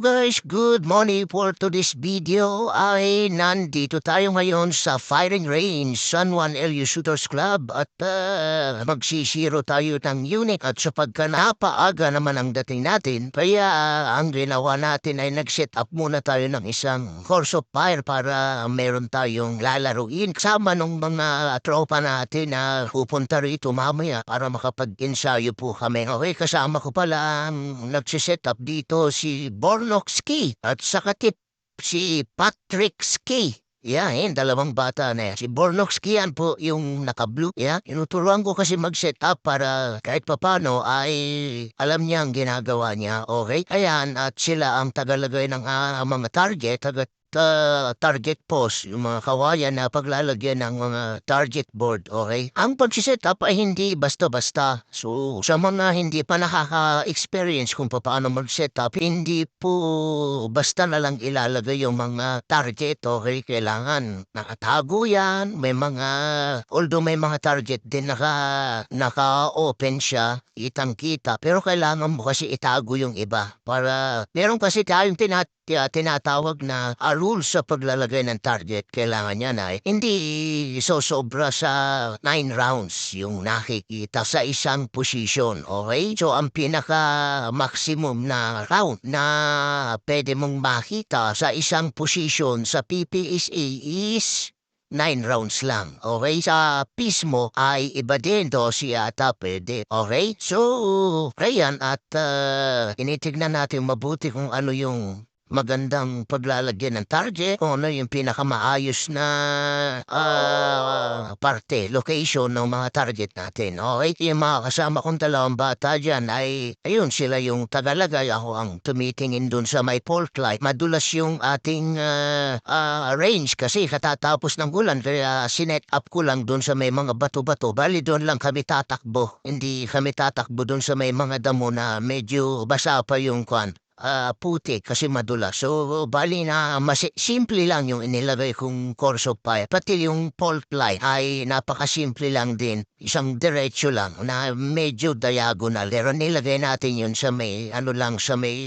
guys, good morning for today's video ay nandito tayo ngayon sa Firing Range San Juan LU Shooters Club at magsisiro tayo ng unit at sapagka napaaga naman ang dating natin kaya ang ginawa natin ay nag-set up muna tayo ng isang course of fire para meron tayong lalaruin kasama ng mga tropa natin na pupunta rito mamaya para makapag-ensayo po kami. Okay, kasama ko pala ang nagsiset up dito si Bornokski at sa katip si Patrick Ski. Yan, dalawang bata na yan. Si Bornokski yan po yung naka-blue. Yan, inuturuan ko kasi mag-set up para kahit papano ay alam niya ang ginagawa niya. Okay? Ayan, at sila ang tagalagay ng mga target post, yung mga kawayan na paglalagyan ng mga target board, okay? Ang pag-set up ay hindi basta-basta. So, sa mga hindi pa nakaka-experience kung paano mag-set up, hindi po basta na lang ilalagay yung mga target, okay? Kailangan nakatago yan, although may mga target din naka-open siya, kitang-kita, pero kailangan mo kasi itago yung iba para meron kasi tayong tinatawag na rules sa paglalagay ng target. Kailangan niya na hindi sobra sa 9 rounds yung nakikita sa isang position. Okay? So, ang pinaka-maximum na round na pwede mong makita sa isang position sa PPSA is 9 rounds lang. Okay? Sa pismo ay iba din. 12 yata pwede. Okay? So, ayan at tinitignan natin mabuti kung ano yung magandang paglalagyan ng target, kung ano yung pinakamaayos na parte, location ng mga target natin. Okay, yung mga kasama kong dalawang bata dyan ay, ayun, sila yung tagalagay, ako ang tumitingin dun sa may fault line. Madulas yung ating range kasi katatapos ng ulan, kaya sinet up ko lang dun sa may mga bato-bato. Bali doon lang kami tatakbo, hindi kami tatakbo dun sa may mga damo na medyo basa pa yung puti kasi madulas. So, bali na simple lang yung inilagay kong course of fire. Pati yung fault line ay napakasimple lang din. Isang diretso lang na medyo diagonal. Pero nilagay natin yun sa may, sa may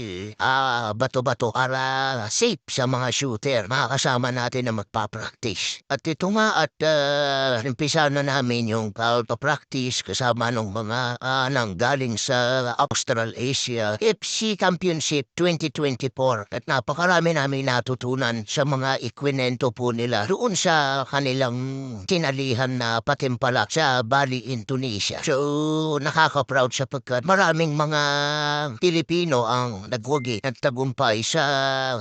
bato-bato para safe sa mga shooter. Makakasama natin na magpa-practice. At ito nga at umpisa na namin yung practice kasama ng mga nanggaling sa Australasia FC Championship 2024 at napakarami namin natutunan sa mga ikwinento po nila doon sa kanilang tinalihan na patimpalak sa Bali, Indonesia. So, nakaka-proud sapagkat maraming mga Pilipino ang nagwagi at tagumpay sa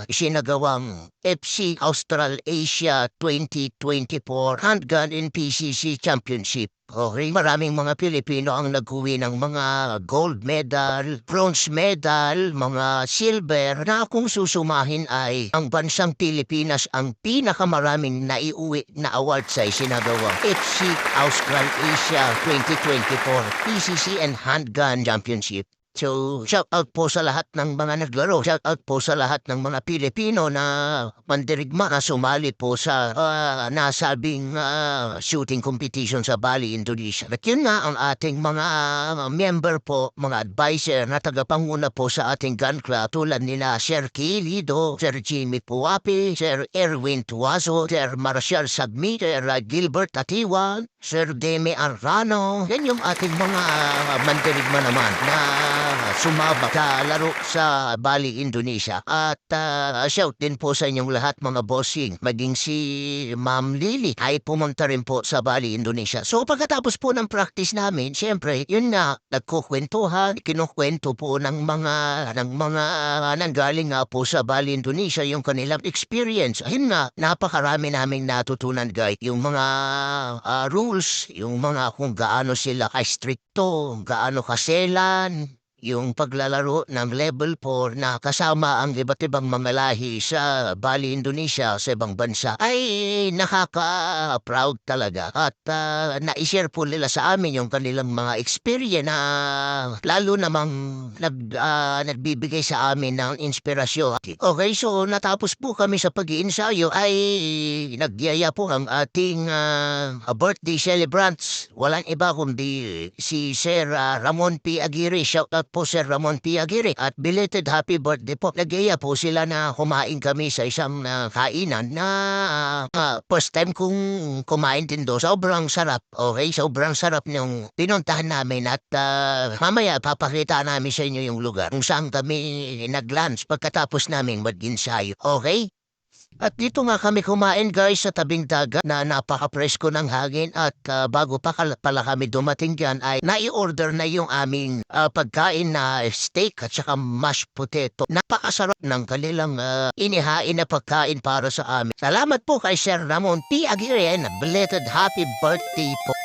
isinagawang FC Australasia 2024 Handgun and PCC Championship. Okay, maraming mga Pilipino ang nag-uwi ng mga gold medal, bronze medal, mga silver na kung susumahin ay ang bansang Pilipinas ang pinakamaraming naiuwi na award sa isinagawang FC Australasia 2024 PCC and Handgun Championship. So, shout out po sa lahat ng mga naglaro. Shout out po sa lahat ng mga Pilipino na mandirigma na sumali po sa nasabing shooting competition sa Bali, Indonesia. At yun nga ang ating mga member po, mga advisor na tagapanguna po sa ating gun club tulad nila Sir Kilido, Sir Jimmy Puapi, Sir Erwin Tuazo, Sir Marcial Sagmi, Sir Gilbert Atiwan, Sir Deme Arrano. Yan yung ating mga mandirigma naman na sumabak sa laro sa Bali, Indonesia. At shout din po sa inyong lahat mga bossing. Maging si Ma'am Lily ay pumunta rin po sa Bali, Indonesia. So pagkatapos po ng practice namin, syempre, yun na, nagkukwentuhan, kinukwento po ng mga nanggaling nga po sa Bali, Indonesia yung kanilang experience. Ayun nga, napakarami naming natutunan guys. Yung mga rules, yung mga kung gaano sila ka-stricto, gaano kaselan, yung paglalaro ng level 4 na kasama ang iba't ibang mga lahi sa Bali, Indonesia, sa ibang bansa ay nakaka-proud talaga. At na-share po nila sa amin yung kanilang mga experience na lalo namang nagbibigay sa amin ng inspirasyon. Okay, so natapos po kami sa pag-iinsayo ay nagyaya po ang ating birthday celebrants. Walang iba kundi si Sir Ramon P. Aguirre. Shout out po Sir Ramon P. Aguirre at belated happy birthday po. Nag-iya po sila na kumain kami sa isang kainan na first time kong kumain din doon. Sobrang sarap, okay? Sobrang sarap nung pinuntahan namin at mamaya papakita namin sa inyo yung lugar kung saan kami nag-lunch pagkatapos naming mag-ensayo, okay? At dito nga kami kumain guys sa tabing dagat na napaka-presko ng hangin at bago pa pala kami dumating dyan ay nai-order na yung aming pagkain na steak at saka mashed potato. Napakasarap ng kanilang inihain na pagkain para sa amin. Salamat po kay Sir Ramon P. Aguirre and belated happy birthday po.